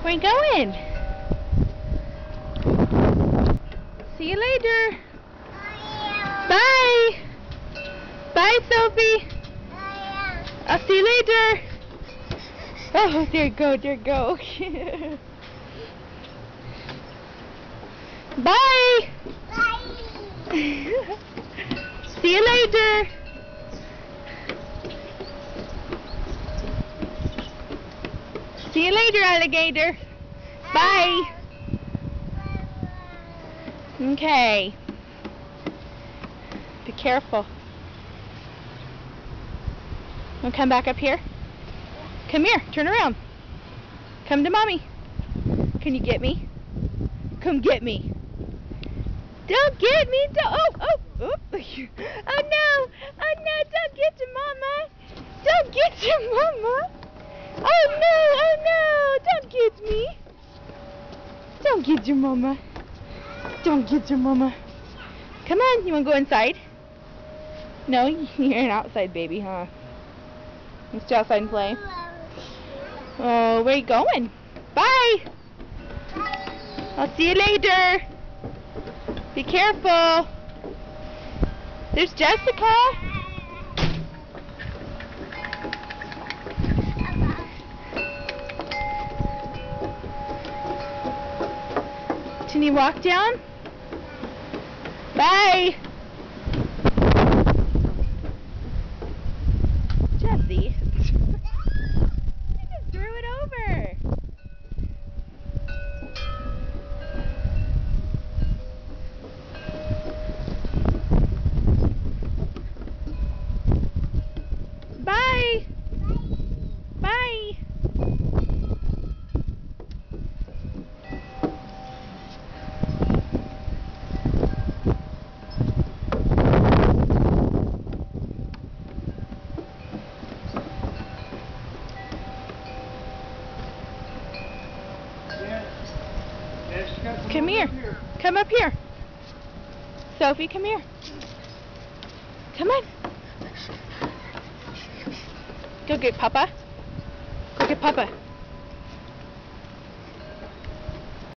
Where you going? See you later. Bye. Bye, Sophie. I'll see you later. Oh, there you go, there you go. Bye. Bye. See you later. See you later, alligator. Bye. Okay. Be careful. Wanna come back up here? Come here. Turn around. Come to mommy. Can you get me? Come get me. Don't get me. Don't. Oh. Oh no. Oh no. Don't get to mama. Don't get to mama. Oh no. Don't get me. Don't get your mama. Don't get your mama. Come on. You want to go inside? No, you're an outside baby, huh? Let's go outside and play. Oh, where you going? Bye. I'll see you later. Be careful. There's Jessica. Can you walk down? Bye. Jessie. You just threw it over. Bye. Bye. Come here. Come up here. Sophie, come here. Come on. Go get Papa. Go get Papa.